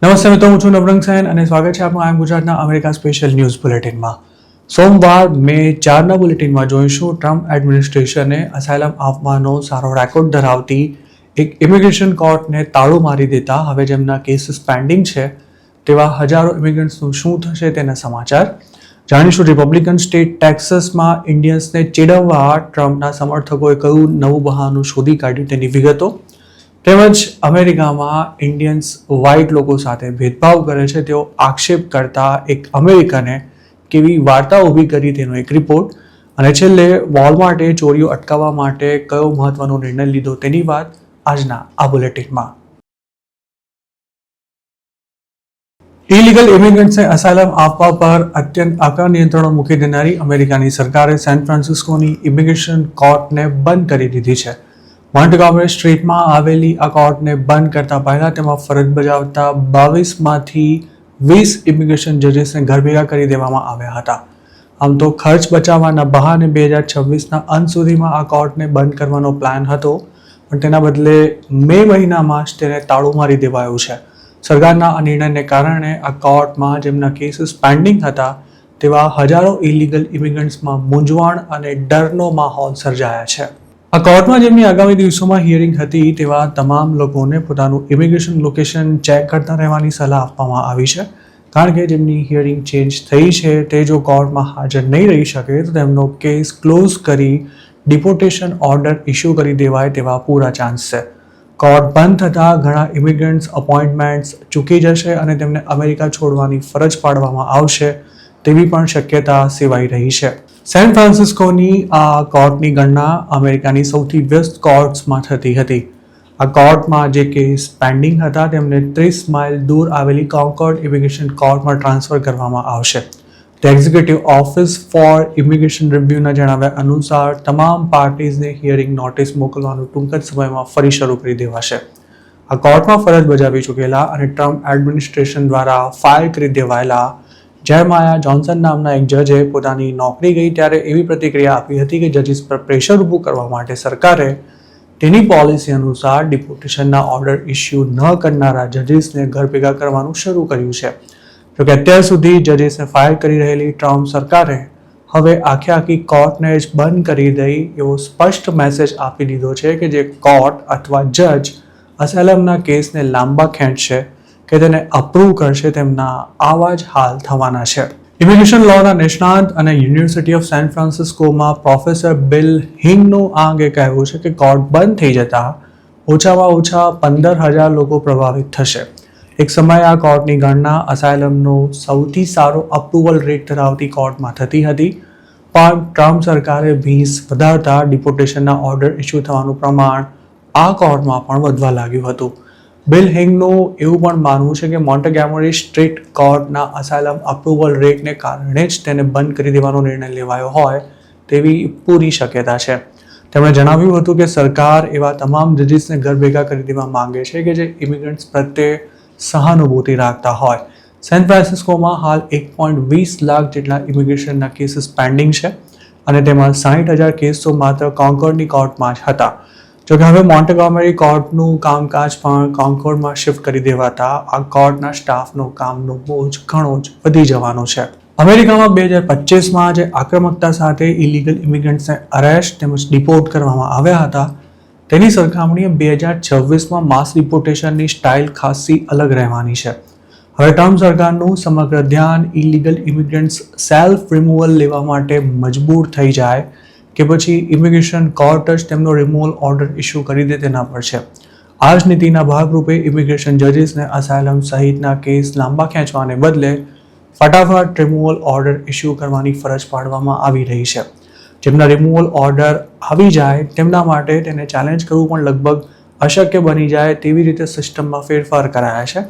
નમસ્તે મિત્રો, હું છું નવરંગ સેન અને સ્વાગત છે આપનું આઈ એમ ગુજરાતના અમેરિકા સ્પેશિયલ ન્યૂઝ બુલેટિનમાં. સોમવાર મે 4ના બુલેટિનમાં જોઈશું ટ્રમ્પ એડમિનિસ્ટ્રેશને અસાયલમ આપવાનો સારો રેકોર્ડ ધરાવતી એક ઇમિગ્રેશન કોર્ટને તાળું મારી દેતા હવે જેમના કેસીસ પેન્ડિંગ છે તેવા હજારો ઇમિગ્રન્ટ્સનું શું થશે તેના સમાચાર જાણીશું. રિપબ્લિકન સ્ટેટ ટેક્સાસમાં ઇન્ડિયન્સને ચેડવવા ટ્રમ્પના સમર્થકોએ કયું નવું બહાનું શોધી કાઢ્યું તેની વિગતો, તેમજ અમેરિકામાં ઇન્ડિયન્સ વ્હાઇટ લોકો સાથે ભેદભાવ કરે છે તેવો આક્ષેપ કરતા એક અમેરિકને કેવી વાર્તા ઊભી કરી તેનો એક રિપોર્ટ, અને છેલ્લે વોલમાર્ટે ચોરીઓ અટકાવવા માટે કયો મહત્વનો નિર્ણય લીધો તેની વાત આજના આ બુલેટિનમાં. ઇલીગલ ઇમિગ્રન્ટ્સને અસાયલમ આપવા પર અત્યંત આકરા નિયંત્રણો મૂકી દેનારી અમેરિકાની સરકારે સેન ફ્રાન્સિસ્કોની ઇમિગ્રેશન કોર્ટને બંધ કરી દીધી છે. મોન્ટગોમરી સ્ટ્રીટમાં આવેલી આ કોર્ટને બંધ કરતા પહેલા તેમાં ફરજ બજાવતા 22માંથી 20 ઇમિગ્રેશન જજીસને ઘર ભેગા કરી દેવામાં આવ્યા હતા. આમ તો ખર્ચ બચાવવાના બહાને 2026ના અંત સુધીમાં આ કોર્ટને બંધ કરવાનો પ્લાન હતો, પણ તેના બદલે મે મહિનામાં જ તેને તાળું મારી દેવાયું છે. સરકારના આ નિર્ણયને કારણે આ કોર્ટમાં જેમના કેસીસ પેન્ડિંગ હતા તેવા હજારો ઇલીગલ ઇમિગ્રન્ટ્સમાં મૂંઝવણ અને ડરનો માહોલ સર્જાયા છે. આ કોર્ટમાં જેમની આગામી દિવસોમાં હિયરિંગ હતી તેવા તમામ લોકોને પોતાનું ઇમિગ્રેશન લોકેશન ચેક કરતા રહેવાની સલાહ આપવામાં આવી છે, કારણ કે જેમની હિયરિંગ ચેન્જ થઈ છે તે જો કોર્ટમાં હાજર નહીં રહી શકે તો તેમનો કેસ ક્લોઝ કરી ડિપોર્ટેશન ઓર્ડર ઇસ્યુ કરી દેવાય તેવા પૂરા ચાન્સ છે. કોર્ટ બંધ થતાં ઘણા ઇમિગ્રન્ટ્સ અપોઇન્ટમેન્ટ્સ ચૂકી જશે અને તેમને અમેરિકા છોડવાની ફરજ પાડવામાં આવશે તેવી પણ શક્યતા સેવાઈ રહી છે. સેન ફ્રાન્સિસ્કોની આ કોર્ટની ગણના અમેરિકાની સૌથી વ્યસ્ત કોર્ટ્સમાં થતી હતી. આ કોર્ટમાં જે કેસ પેન્ડિંગ હતા તેમને 30 માઇલ દૂર આવેલી કોન્કોર્ડ ઇમિગ્રેશન કોર્ટમાં ટ્રાન્સફર કરવામાં આવશે. The executive office for immigration રિવ્યુના જણાવ્યા અનુસાર તમામ પાર્ટીઝને હિયરિંગ નોટિસ મોકલવાનું ટૂંક જ સમયમાં ફરી શરૂ કરી દેવાશે. આ કોર્ટમાં ફરજ બજાવી ચૂકેલા અને ટ્રમ્પ એડમિનિસ્ટ્રેશન દ્વારા ફાયર કરી દેવાયેલા જેરમાયા જોન્સન નામના એક જજે પોતાની નોકરી ગઈ ત્યારે એવી પ્રતિક્રિયા આપી હતી કે જજીસ પર પ્રેશર ઊભું કરવા માટે સરકારે તેની પોલિસી અનુસાર ડિપોર્ટેશનના ઓર્ડર ઇસ્યુ ન કરનારા જજીસને ઘર ભેગા કરવાનું શરૂ કર્યું છે. જોકે અત્યાર સુધી જજીસને ફાયર કરી રહેલી ટ્રમ્પ સરકારે હવે આખી કોર્ટને જ બંધ કરી દઈ એવો સ્પષ્ટ મેસેજ આપી દીધો છે કે જે કોર્ટ અથવા જજ અસાયલમના કેસને લાંબા ખેંચશે કે તેને અપ્રૂવ કરશે તેમના આવા જ હાલ થવાના છે. ઇમિગ્રેશન લોના નિષ્ણાંત અને યુનિવર્સિટી ઓફ સેન ફ્રાન્સિસ્કોમાં પ્રોફેસર બિલ હિંગનું આ અંગે કહેવું છે કે કોર્ટ બંધ થઈ જતા ઓછામાં ઓછા 15,000 લોકો પ્રભાવિત થશે. એક સમયે આ કોર્ટની ગણના અસાયલમનો સૌથી સારો અપ્રુવલ રેટ ધરાવતી કોર્ટમાં થતી હતી, પણ ટ્રમ્પ સરકારે ભીંસ વધારતા ડિપોર્ટેશનના ઓર્ડર ઇસ્યુ થવાનું પ્રમાણ આ કોર્ટમાં પણ વધવા લાગ્યું હતું. બિલ હિંગનું એવું પણ માનવું છે કે મોન્ટેગોમરી સ્ટ્રીટ કોર્ટના અસાયલમ અપ્રુવલ રેટને કારણે જ તેને બંધ કરી દેવાનો નિર્ણય લેવાયો હોય તેવી પૂરી શક્યતા છે. તેમણે જણાવ્યું હતું કે સરકાર એવા તમામ જજીસને ઘર ભેગા કરી દેવા માંગે છે કે જે ઇમિગ્રન્ટ્સ પ્રત્યે સહાનુભૂતિ રાખતા હોય. સેન ફ્રાન્સિસ્કોમાં હાલ 1.20 લાખ જેટલા ઇમિગ્રેશનના કેસીસ પેન્ડિંગ છે અને તેમાં 60,000 કેસો માત્ર કોન્કોર્ડની કોર્ટમાં જ હતા. જોકે હવે મોન્ટેગોમરી કોર્ટનું કામકાજ પણ કોન્કોર્ડમાં શિફ્ટ કરી દેવાતા આ કોર્ટના સ્ટાફનો કામનો બોજ ઘણો જ વધી જવાનો છે. અમેરિકામાં 2025માં જે આક્રમકતા સાથે ઇલીગલ ઇમિગ્રન્ટ્સને અરેસ્ટ તેમજ ડિપોર્ટ કરવામાં આવ્યા હતા તેની સરખામણીએ 2026માં માસ ડિપોર્ટેશનની સ્ટાઇલ ખાસી અલગ રહેવાની છે. હવે ટ્રમ્પ સરકારનું સમગ્ર ધ્યાન ઇલીગલ ઇમિગ્રન્ટ્સ સેલ્ફ રિમૂવલ લેવા માટે મજબૂર થઈ જાય કે પછી ઇમિગ્રેશન કોર્ટ જ તેમનો રિમૂવલ ઓર્ડર ઇસ્યુ કરી દે તેના પર છે. આ જ નીતિના ભાગરૂપે ઇમિગ્રેશન જજીસને અસાયલમ સહિતના કેસ લાંબા ખેંચવાને બદલે ફટાફટ રિમૂવલ ઓર્ડર ઇસ્યુ કરવાની ફરજ પાડવામાં આવી રહી છે. જેમના રિમૂવલ ઓર્ડર આવી જાય તેમના માટે તેને ચેલેન્જ કરવું પણ લગભગ અશક્ય બની જાય તેવી રીતે સિસ્ટમમાં ફેરફાર કરાયા છે,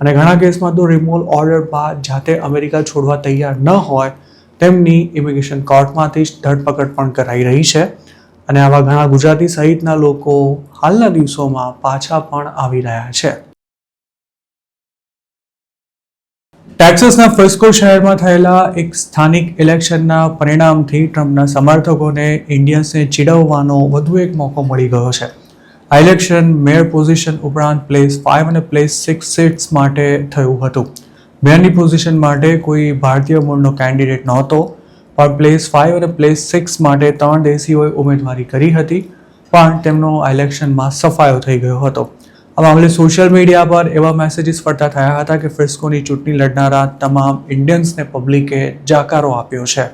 અને ઘણા કેસમાં તો રિમૂવલ ઓર્ડર બાદ જાતે અમેરિકા છોડવા તૈયાર ન હોય તેમની ઇમિગ્રેશન કોર્ટમાંથી જ ધરપકડ પણ કરાઈ રહી છે, અને આવા ઘણા ગુજરાતી સહિતના લોકો હાલના દિવસોમાં પાછા પણ આવી રહ્યા છે. ટેક્સાસના ફ્રિસ્કો શહેરમાં થયેલા એક સ્થાનિક ઇલેક્શનના પરિણામથી ટ્રમ્પના સમર્થકોને ઇન્ડિયન્સને ચીડવવાનો વધુ એક મોકો મળી ગયો છે. આ ઇલેક્શન મેયર પોઝિશન ઉપરાંત પ્લેસ 5 અને પ્લેસ 6 સીટ્સ માટે થયું હતું. મેયરની પોઝિશન માટે કોઈ ભારતીય મૂળનો કેન્ડિડેટ નહોતો, પણ પ્લેસ 5 અને પ્લેસ 6 માટે 3 દેશીઓએ ઉમેદવારી કરી હતી, પણ તેમનો આ ઇલેક્શનમાં સફાયો થઈ ગયો હતો. આ મામલે સોશિયલ મીડિયા પર એવા મેસેજીસ ફરતા થયા હતા કે ફ્રિસ્કોની ચૂંટણી લડનારા તમામ ઇન્ડિયન્સને પબ્લિકે જાકારો આપ્યો છે.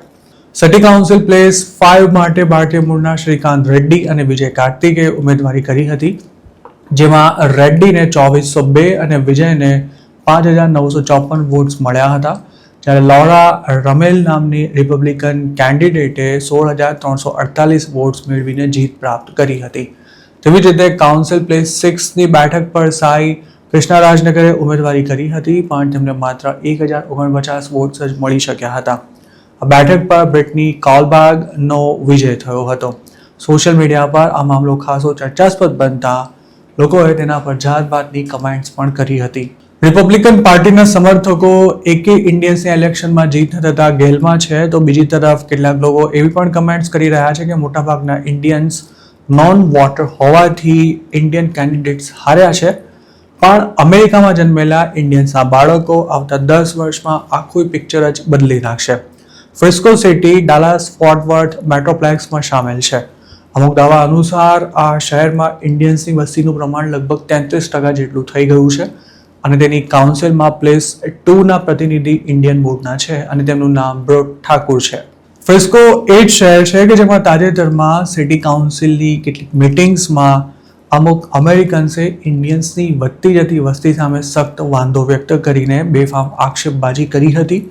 સિટી કાઉન્સિલ પ્લેસ 5 માટે ભારતીય મૂળના શ્રીકાંત રેડ્ડી અને વિજય કાર્તિકે ઉમેદવારી કરી હતી, જેમાં રેડ્ડીને 2402 અને વિજયને 5954 વોટ્સ મળ્યા હતા, જ્યારે લૌરા રમેલ નામની રિપબ્લિકન કેન્ડિડેટે 16348 વોટ્સ મેળવીને જીત પ્રાપ્ત કરી હતી. તેવી જ રીતે કાઉન્સિલ પ્લેસ 6ની બેઠક પર સાઈ કૃષ્ણારાજનગરે ઉમેદવારી કરી હતી, પણ તેમને માત્ર 1049 વોટ્સ જ મળી શક્યા હતા. આ બેઠક પર બ્રિટની કોલબાર્ગનો વિજય થયો હતો. સોશિયલ મીડિયા પર આ મામલો ખાસો ચર્ચાસ્પદ બનતા લોકોએ તેના પર જાતભાતની કમેન્ટ્સ પણ કરી હતી. રિપબ્લિકન પાર્ટીના સમર્થકો એકે ઇન્ડિયન્સની ઇલેક્શનમાં જીત થતા ગેલમાં છે, તો બીજી તરફ કેટલાક લોકો એવી પણ કમેન્ટ્સ કરી રહ્યા છે કે મોટાભાગના ઇન્ડિયન્સ નોન વોટર હોવાથી ઇન્ડિયન કેન્ડિડેટ્સ હાર્યા છે, પણ અમેરિકામાં જન્મેલા ઇન્ડિયન્સના બાળકો આવતા 10 વર્ષમાં આખું પિક્ચર જ બદલી નાખશે. ફ્રિસ્કો સિટી ડાલાસ ફોર્ટ વર્થ મેટ્રોપ્લેક્સમાં સામેલ છે. અમુક દાવા અનુસાર આ શહેરમાં ઇન્ડિયન્સની વસ્તીનું પ્રમાણ લગભગ 33% જેટલું થઈ ગયું છે, અને તેની કાઉન્સિલમાં પ્લેસ 2ના પ્રતિનિધિ ઇન્ડિયન મૂળના છે અને તેમનું નામ બ્રોડ ઠાકુર છે. ફ્રિસ્કો એ જ શહેર છે કે જેમાં તાજેતરમાં સિટી કાઉન્સિલની કેટલીક મિટિંગ્સમાં અમુક અમેરિકન્સે ઇન્ડિયન્સની વધતી જતી વસ્તી સામે સખ્ત વાંધો વ્યક્ત કરીને બેફામ આક્ષેપબાજી કરી હતી,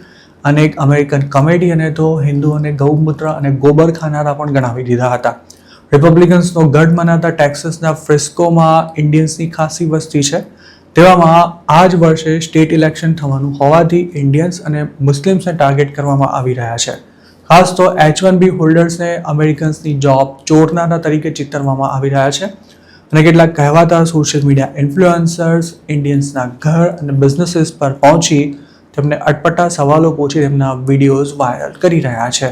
અને એક અમેરિકન કોમેડિયને તો હિન્દુઓને ગૌમૂત્ર અને ગોબર ખાનારા પણ ગણાવી દીધા હતા. રિપબ્લિકન્સનો ગઢ મનાતા ટેક્સાસના ફ્રિસ્કોમાં ઇન્ડિયન્સની ખાસી વસ્તી છે. તેવામાં આ જ વર્ષે સ્ટેટ ઇલેક્શન થવાનું હોવાથી ઇન્ડિયન્સ અને મુસ્લિમ્સને ટાર્ગેટ કરવામાં આવી રહ્યા છે. ખાસ તો H1B હોલ્ડર્સને અમેરિકન્સની જોબ ચોરનારા તરીકે ચિતરવામાં આવી રહ્યા છે, અને કેટલાક કહેવાતા સોશિયલ મીડિયા ઇન્ફ્લુએન્સર્સ ઇન્ડિયન્સના ઘર અને બિઝનેસીસ પર પહોંચી તેમને અટપટા સવાલો પૂછી તેમના વિડીયોઝ વાયરલ કરી રહ્યા છે.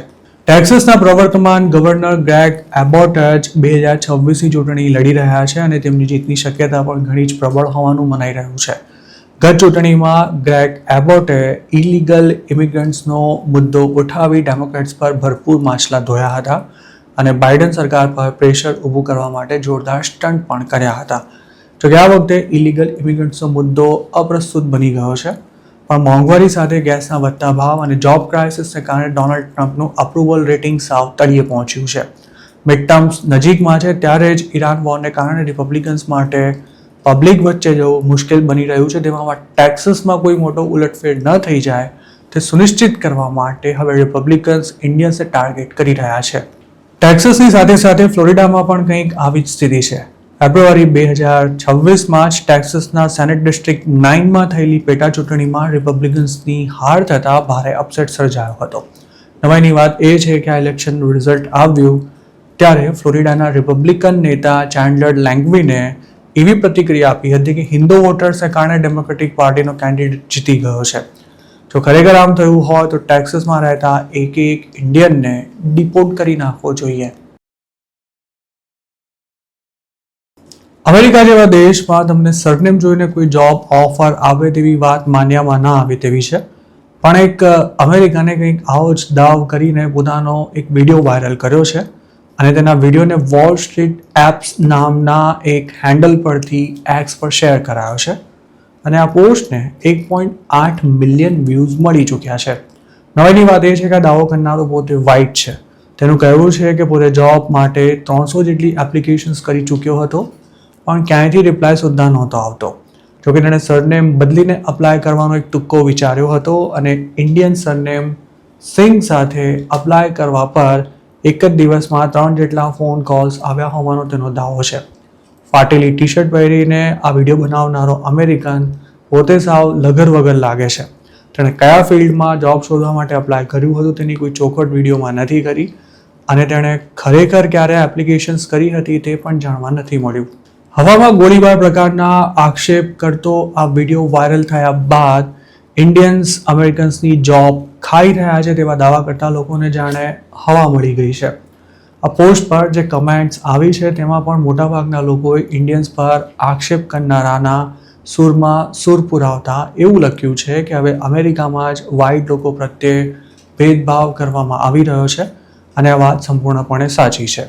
ટેક્સાસના પ્રવર્તમાન ગવર્નર ગ્રેગ એબોટ જ 2026ની ચૂંટણી લડી રહ્યા છે, અને તેમની જીતની શક્યતા પણ ઘણી જ પ્રબળ હોવાનું મનાઈ રહ્યું છે. ગત ચૂંટણીમાં ગ્રેગ એબોટે ઇલીગલ ઇમિગ્રન્ટ્સનો મુદ્દો ઉઠાવી ડેમોક્રેટ્સ પર ભરપૂર માછલા ધોયા હતા, અને બાઇડન સરકાર પર પ્રેશર ઊભું કરવા માટે જોરદાર સ્ટન્ટ પણ કર્યા હતા. જોકે આ વખતે ઇલીગલ ઇમિગ્રન્ટ્સનો મુદ્દો અપ્રસ્તુત બની ગયો છે, પણ મોંઘવારી સાથે ગેસના વધતા ભાવ અને જોબ ક્રાઇસિસને કારણે ડોનાલ્ડ ટ્રમ્પનું અપ્રુવલ રેટિંગ સાવ તળિયે પહોંચ્યું છે. મિડ ટર્મ્સ નજીકમાં છે ત્યારે જ ઇરાન વોરને કારણે રિપબ્લિકન્સ માટે પબ્લિક વચ્ચે જવું મુશ્કેલ બની રહ્યું છે. તેમાં ટેક્સાસમાં કોઈ મોટો ઉલટફેર ન થઈ જાય તે સુનિશ્ચિત કરવા માટે હવે રિપબ્લિકન્સ ઇન્ડિયન્સને ટાર્ગેટ કરી રહ્યા છે. ટેક્સાસની સાથે સાથે ફ્લોરિડામાં પણ કંઈક આવી જ સ્થિતિ છે. ફેબ્રુઆરી 2026માં જ ટેક્સાસના સેનેટ ડિસ્ટ્રિક્ટ 9માં થયેલી પેટા ચૂંટણીમાં રિપબ્લિકન્સની હાર થતાં ભારે અપસેટ સર્જાયો હતો. નવાઈની વાત એ છે કે આ ઇલેક્શનનું રિઝલ્ટ આવ્યું ત્યારે ફ્લોરિડાના રિપબ્લિકન નેતા ચેન્ડલર લેંગ્વિને એવી પ્રતિક્રિયા આપી હતી કે હિન્દુ વોટર્સને કારણે ડેમોક્રેટિક પાર્ટીનો કેન્ડિડેટ જીતી ગયો છે. જો ખરેખર આમ થયું હોય તો ટેક્સાસમાં રહેતા એક ઇન્ડિયનને ડિપોર્ટ કરી નાખવો જોઈએ. અમેરિકા જેવા દેશમાં તમને સરનેમ જોઈને કોઈ જોબ ઓફર આવે તેવી વાત માન્યામાં ના આવે તેવી છે, પણ એક અમેરિકાને કંઈક આવો જ દાવ કરીને પોતાનો એક વિડીયો વાયરલ કર્યો છે, અને તેના વિડીયોને વોલ સ્ટ્રીટ એપ્સ નામના એક હેન્ડલ પરથી એક્સ પર શેર કરાયો છે, અને આ પોસ્ટને 1.8 મિલિયન વ્યૂઝ મળી ચૂક્યા છે. નવાઈની વાત એ છે કે આ દાવો કરનારો પોતે વ્હાઇટ છે. તેનું કહેવું છે કે પોતે જોબ માટે 300 જેટલી એપ્લિકેશન્સ કરી ચૂક્યો હતો, પણ ક્યાંયથી રિપ્લાય સુદ્ધા નહોતો આવતો. જોકે તેણે સરનેમ બદલીને અપ્લાય કરવાનો એક તુક્કો વિચાર્યો હતો, અને ઇન્ડિયન સરનેમ સિંઘ સાથે અપ્લાય કરવા પર એક જ દિવસમાં 3 જેટલા ફોન કોલ્સ આવ્યા હોવાનો તેનો દાવો છે. ફાટેલી ટી શર્ટ પહેરીને આ વિડીયો બનાવનારો અમેરિકન પોતે સાવ લગર વગર લાગે છે. તેણે કયા ફિલ્ડમાં જોબ શોધવા માટે અપ્લાય કર્યું હતું તેની કોઈ ચોખવટ વિડીયોમાં નથી કરી, અને તેણે ખરેખર ક્યારે એપ્લિકેશન્સ કરી હતી તે પણ જાણવા નથી મળ્યું. હવામાં ગોળીબાર પ્રકારના આક્ષેપ કરતો આ વિડીયો વાયરલ થયા બાદ ઇન્ડિયન્સ અમેરિકન્સની જોબ ખાઈ રહ્યા છે તેવા દાવા કરતા લોકોને જાણે હવા મળી ગઈ છે. આ પોસ્ટ પર જે કમેન્ટ્સ આવી છે તેમાં પણ મોટાભાગના લોકોએ ઇન્ડિયન્સ પર આક્ષેપ કરનારાના સૂરમાં સૂર પુરાવતા એવું લખ્યું છે કે હવે અમેરિકામાં જ વ્હાઇટ લોકો પ્રત્યે ભેદભાવ કરવામાં આવી રહ્યો છે અને આ વાત સંપૂર્ણપણે સાચી છે.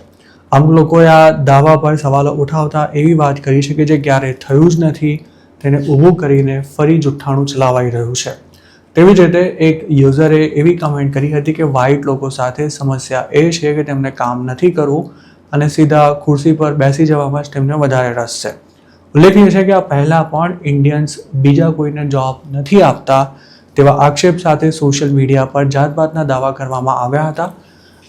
અમુક લોકોએ આ દાવા પર સવાલો ઉઠાવતા એવી વાત કરી છે કે જે ક્યારેય થયું જ નથી તેને ઊભું કરીને ફરી જુઠ્ઠાણું ચલાવાઈ રહ્યું છે. તેવી જ રીતે એક યુઝરે એવી કમેન્ટ કરી હતી કે વ્હાઇટ લોકો સાથે સમસ્યા એ છે કે તેમને કામ નથી કરવું અને સીધા ખુરશી પર બેસી જવામાં જ તેમને વધારે રસ છે. ઉલ્લેખનીય છે કે આ પહેલાં પણ ઇન્ડિયન્સ બીજા કોઈને જોબ નથી આપતા તેવા આક્ષેપ સાથે સોશિયલ મીડિયા પર જાતભાતના દાવા કરવામાં આવ્યા હતા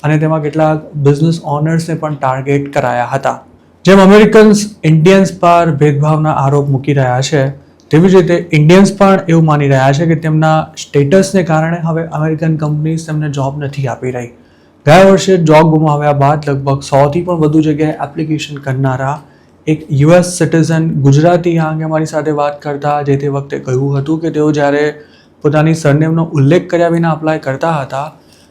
અને તેમાં કેટલાક બિઝનેસ ઓનર્સને પણ ટાર્ગેટ કરાયા હતા. જેમ અમેરિકન્સ ઇન્ડિયન્સ પર ભેદભાવના આરોપ મૂકી રહ્યા છે તેવી જ રીતે ઇન્ડિયન્સ પણ એવું માની રહ્યા છે કે તેમના સ્ટેટસને કારણે હવે અમેરિકન કંપનીઝ તેમને જોબ નથી આપી રહી. ગયા વર્ષે જોબ ગુમાવ્યા બાદ લગભગ 100થી પણ વધુ જગ્યાએ એપ્લિકેશન કરનારા એક યુએસ સિટીઝન ગુજરાતી આ અંગે મારી સાથે વાત કરતા જે તે વખતે કહ્યું હતું કે તેઓ જ્યારે પોતાની સરનેમનો ઉલ્લેખ કર્યા વિના અપ્લાય કરતા હતા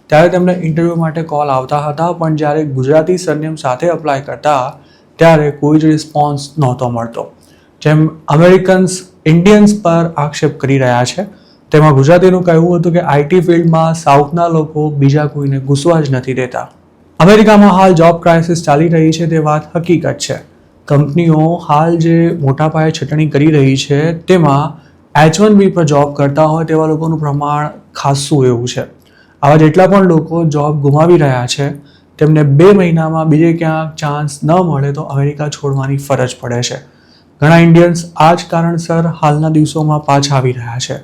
ત્યારે તેમને ઇન્ટરવ્યૂ માટે કોલ આવતા હતા પણ જ્યારે ગુજરાતી સરનેમ સાથે અપ્લાય કરતા ત્યારે કોઈ જ રિસ્પોન્સ નહોતો મળતો. જેમ અમેરિકન્સ ઇન્ડિયન્સ પર આક્ષેપ કરી રહ્યા છે તેમાં ગુજરાતીનું કહેવું હતું કે આઈટી ફિલ્ડમાં સાઉથના લોકો બીજા કોઈને ઘૂસવા જ નથી દેતા. અમેરિકામાં હાલ જોબ ક્રાઇસિસ ચાલી રહી છે તે વાત હકીકત છે. કંપનીઓ હાલ જે મોટા પાયે છટણી કરી રહી છે તેમાં H1B પર જોબ કરતા હોય તેવા લોકોનું પ્રમાણ ખાસ્સું એવું છે. આવા જેટલા પણ લોકો જોબ ગુમાવી રહ્યા છે તેમને 2 મહિનામાં બીજે ક્યાંક ચાન્સ ન મળે તો અમેરિકા છોડવાની ફરજ પડે છે. ઘણા ઇન્ડિયન્સ આ જ કારણસર હાલના દિવસોમાં પાછા આવી રહ્યા છે.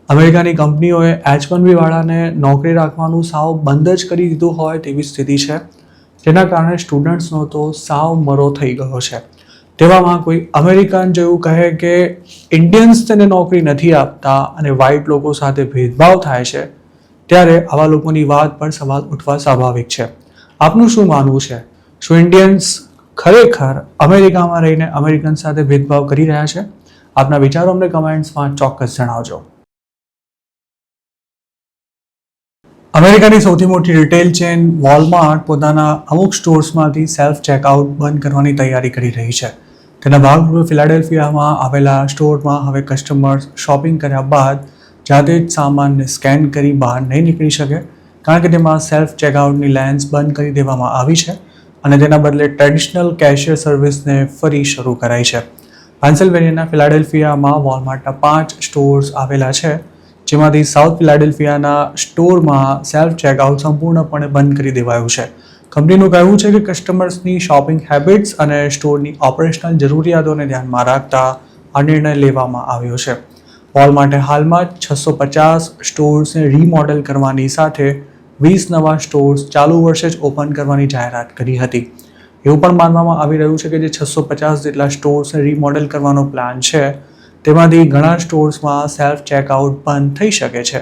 અમેરિકાની કંપનીઓએ H1B વાળાને નોકરી રાખવાનું સાવ બંધ જ કરી દીધું હોય તેવી સ્થિતિ છે જેના કારણે સ્ટુડન્ટ્સનો તો સાવ મરો થઈ ગયો છે. તેવામાં કોઈ અમેરિકન જેવું કહે કે ઇન્ડિયન્સ તેને નોકરી નથી આપતા અને વ્હાઇટ લોકો સાથે ભેદભાવ થાય છે ત્યારે આવા લોકોની વાત પર સવાલ ઉઠવા સ્વાભાવિક છે. આપનું શું માનવું છે? શું ઇન્ડિયન્સ ખરેખર અમેરિકામાં રહીને અમેરિકન સાથે ભેદભાવ કરી રહ્યા છે? આપના વિચારો અમને કમેન્ટ્સમાં ચોક્કસ જણાવજો. અમેરિકાની સૌથી મોટી રિટેલ ચેન વોલમાર્ટ પોતાના અમુક સ્ટોર્સમાંથી સેલ્ફ ચેકઆઉટ બંધ કરવાની તૈયારી કરી રહી છે. તેના ભાગરૂપે ફિલાડેલ્ફિયામાં આવેલા સ્ટોરમાં હવે કસ્ટમર્સ શોપિંગ કર્યા બાદ જાતે જ સામાનને સ્કેન કરી બહાર નહીં નીકળી શકે કારણ કે તેમાં સેલ્ફ ચેકઆઉટની લેન્સ બંધ કરી દેવામાં આવી છે અને તેના બદલે ટ્રેડિશનલ કેશિયર સર્વિસને ફરી શરૂ કરાઈ છે. પેન્સિલ્વેનિયાના ફિલાડેલ્ફિયામાં વોલમાર્ટના 5 સ્ટોર્સ આવેલા છે જેમાંથી સાઉથ ફિલાડેલ્ફિયાના સ્ટોરમાં સેલ્ફ ચેકઆઉટ સંપૂર્ણપણે બંધ કરી દેવાયું છે. કંપનીનું કહેવું છે કે કસ્ટમર્સની શોપિંગ હેબિટ્સ અને સ્ટોરની ઓપરેશનલ જરૂરિયાતોને ધ્યાનમાં રાખતા આ નિર્ણય લેવામાં આવ્યો છે. વોલમાર્ટે હાલમાં જ 650 સ્ટોર્સને રીમોડેલ કરવાની સાથે 20 નવા સ્ટોર્સ ચાલુ વર્ષે જ ઓપન કરવાની જાહેરાત કરી હતી. એવું પણ માનવામાં આવી રહ્યું છે કે જે 650 જેટલા સ્ટોર્સને રીમોડેલ કરવાનો પ્લાન છે તેમાંથી ઘણા સ્ટોર્સમાં સેલ્ફ ચેકઆઉટ બંધ થઈ શકે છે.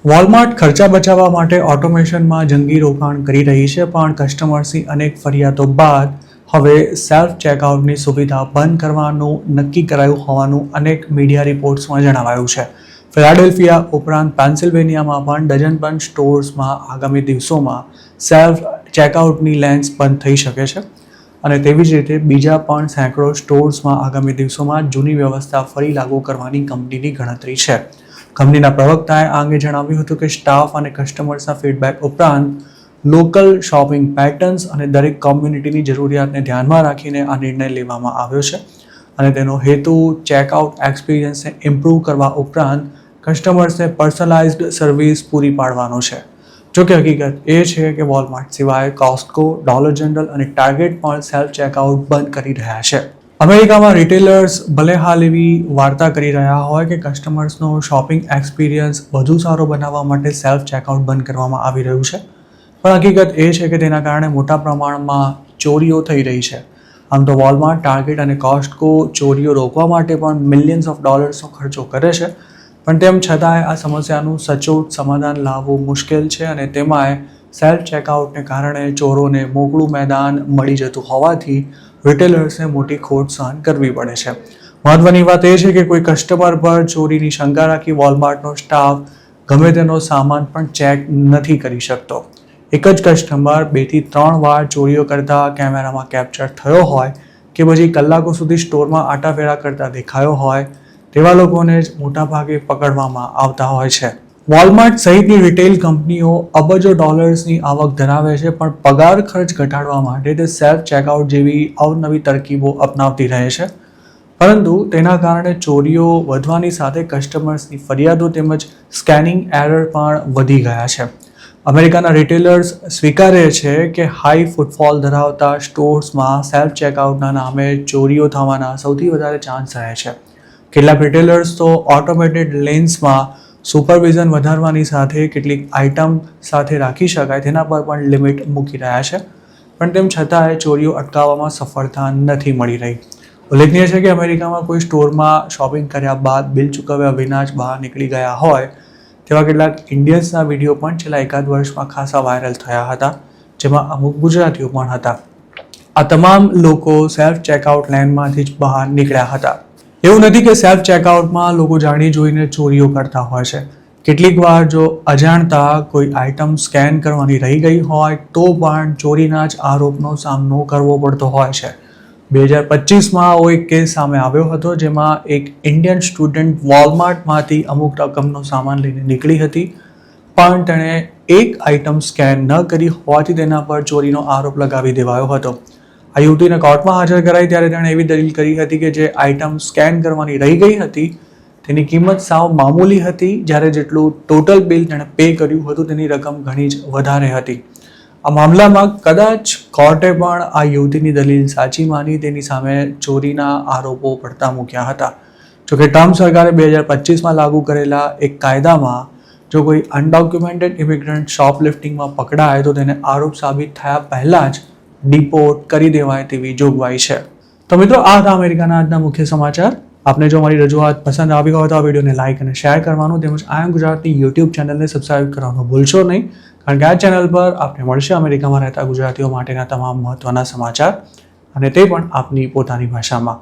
વોલમાર્ટ ખર્ચા બચાવવા માટે ઓટોમેશનમાં જંગી રોકાણ કરી રહી છે પણ કસ્ટમર્સની અનેક ફરિયાદો બાદ હવે સેલ્ફ ચેકઆઉટની સુવિધા બંધ કરવાનું નક્કી કરાયું હોવાનું અનેક મીડિયા રિપોર્ટ્સમાં જણાવાયું છે. ફિલાડેલ્ફિયા ઉપરાંત પેન્સિલ્વેનિયામાં પણ ડઝનબંધ સ્ટોર્સમાં આગામી દિવસોમાં સેલ્ફ ચેકઆઉટની લેન્સ બંધ થઈ શકે છે અને તેવી જ રીતે બીજા પણ સેંકડો સ્ટોર્સમાં આગામી દિવસોમાં જૂની વ્યવસ્થા ફરી લાગુ કરવાની કંપનીની ગણતરી છે. કંપનીના પ્રવક્તાએ આ અંગે જણાવ્યું હતું કે સ્ટાફ અને કસ્ટમર્સના ફીડબેક ઉપરાંત લોકલ શોપિંગ પેટર્ન્સ અને દરેક કોમ્યુનિટીની જરૂરિયાતને ધ્યાનમાં રાખીને આ નિર્ણય લેવામાં આવ્યો છે અને તેનો હેતુ ચેકઆઉટ એક્સપિરિયન્સને ઇમ્પ્રૂવ કરવા ઉપરાંત કસ્ટમર્સને પર્સનલાઇઝ્ડ સર્વિસ પૂરી પાડવાનો છે. જોકે હકીકત એ છે કે વોલમાર્ટ સિવાય કોસ્ટકો, ડોલર જનરલ અને ટાર્ગેટ પણ સેલ્ફ ચેકઆઉટ બંધ કરી રહ્યા છે. અમેરિકામાં રિટેલર્સ ભલે હાલ એવી વાર્તા કરી રહ્યા હોય કે કસ્ટમર્સનો શોપિંગ એક્સપિરિયન્સ વધુ સારો બનાવવા માટે સેલ્ફ ચેકઆઉટ બંધ કરવામાં આવી રહ્યું છે પણ હકીકત એ છે કે તેના કારણે મોટા પ્રમાણમાં ચોરીઓ થઈ રહી છે. આમ તો વોલમાર્ટ, ટાર્ગેટ અને કોસ્ટકો ચોરીઓ રોકવા માટે પણ મિલિયન્સ ઓફ ડોલર્સનો ખર્ચો કરે છે પણ તેમ છતાંય આ સમસ્યાનું સચોટ સમાધાન લાવવું મુશ્કેલ છે અને તેમાંય સેલ્ફ ચેકઆઉટને કારણે ચોરોને મોકળું મેદાન મળી જતું હોવાથી રિટેલર્સને મોટી ખોટ સહન કરવી પડે છે. મહત્વની વાત એ છે કે કોઈ કસ્ટમર પર ચોરીની શંકા રાખી વોલમાર્ટનો સ્ટાફ ગમે તેનો સામાન પણ ચેક નથી કરી શકતો. એક જ કસ્ટમર 2 થી 3 વાર ચોરીઓ કરતા કેમેરામાં કેપ્ચર થયો હોય કે પછી કલાકો સુધી સ્ટોરમાં આટાફેરા કરતા દેખાયો હોય તેવા લોકોને જ મોટાભાગે પકડવામાં આવતા હોય છે. વોલમાર્ટ સહિતની રિટેલ કંપનીઓ અબજો ડોલર્સની આવક ધરાવે છે, પણ પગાર ખર્ચ ઘટાડવા માટે તે સેલ્ફ ચેકઆઉટ જેવી અવનવી તરકીબો અપનાવતી રહે છે. પરંતુ તેના કારણે ચોરીઓ વધવાની સાથે કસ્ટમર્સની ફરિયાદો તેમજ સ્કેનિંગ એરર પણ વધી ગયા છે. અમેરિકાના રિટેલર્સ સ્વીકારે છે કે હાઈ ફૂટફોલ ધરાવતા સ્ટોર્સમાં સેલ્ફ ચેકઆઉટના નામે ચોરીઓ થવાના સૌથી વધારે ચાન્સ રહે છે. કેટલાક રિટેલર્સ તો ઓટોમેટેડ લેન્સમાં સુપરવિઝન વધારવાની સાથે કેટલીક આઇટમ સાથે રાખી શકાય તેના પર પણ લિમિટ મૂકી રહ્યા છે, પણ તેમ છતાંય ચોરીઓ અટકાવવામાં સફળતા નથી મળી રહી. ઉલ્લેખનીય છે કે અમેરિકામાં કોઈ સ્ટોરમાં શોપિંગ કર્યા બાદ બિલ ચૂકવ્યા વિના જ બહાર નીકળી ગયા હોય તેવા કેટલાક ઇન્ડિયન્સના વિડીયો પણ છેલ્લા એકાદ વર્ષમાં ખાસા વાયરલ થયા હતા, જેમાં અમુક ગુજરાતીઓ પણ હતા. આ તમામ લોકો સેલ્ફ ચેકઆઉટ લેનમાંથી જ બહાર નીકળ્યા હતા. એવું નથી કે સેલ્ફ ચેકઆઉટમાં લોકો જાણી જોઈને ચોરીઓ કરતા હોય છે. કેટલીક વાર જો અજાણતા કોઈ આઇટમ સ્કેન કરવાની રહી ગઈ હોય તો પણ ચોરીના જ આરોપનો સામનો કરવો પડતો હોય છે. 2025માં આવો એક કેસ સામે આવ્યો હતો, જેમાં એક ઇન્ડિયન સ્ટુડન્ટ વોલમાર્ટમાંથી અમુક રકમનો સામાન લઈને નીકળી હતી, પણ તેણે એક આઇટમ સ્કેન ન કરી હોવાથી તેના પર ચોરીનો આરોપ લગાવી દેવાયો હતો. આ યુવતીને કોર્ટમાં હાજર કરાઈ ત્યારે તેણે એવી દલીલ કરી હતી કે જે આઇટમ સ્કેન કરવાની રહી ગઈ હતી તેની કિંમત સાવ મામૂલી હતી, જ્યારે જેટલું ટોટલ બિલ તેણે પે કર્યું હતું તેની રકમ ઘણી જ વધારે હતી. આ મામલામાં કદાચ કોર્ટે પણ આ યુવતીની દલીલ સાચી માની તેની સામે ચોરીના આરોપો પડતા મૂક્યા હતા. જોકે ટ્રમ્પ સરકારે 2025માં લાગુ કરેલા એક કાયદામાં જો કોઈ અનડોક્યુમેન્ટેડ ઇમિગ્રન્ટ શોપલિફ્ટિંગમાં પકડાય તો તેને આરોપ સાબિત થયા પહેલાં જ ડિપોર્ટ કરી દેવાય તેવી જોગવાઈ છે. તો મિત્રો, આ હતા અમેરિકાના આજના મુખ્ય સમાચાર. આપને જો મારી રજૂઆત પસંદ આવી હોય તો આ વિડીયોને લાઇક અને શેર કરવાનું તેમજ આઈ એમ ગુજરાતની યુટ્યુબ ચેનલને સબસ્ક્રાઇબ કરવાનું ભૂલશો નહીં, કારણ કે આ ચેનલ પર આપને મળશે અમેરિકામાં રહેતા ગુજરાતીઓ માટેના તમામ મહત્વના સમાચાર, અને તે પણ આપની પોતાની ભાષામાં.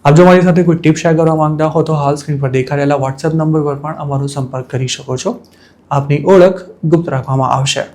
આપ જો મારી સાથે કોઈ ટિપ શેર કરવા માંગતા હો તો હાલ સ્ક્રીન પર દેખાઈ રહેલા વોટ્સએપ નંબર પર પણ અમારો સંપર્ક કરી શકો છો. આપની ઓળખ ગુપ્ત રાખવામાં આવશે.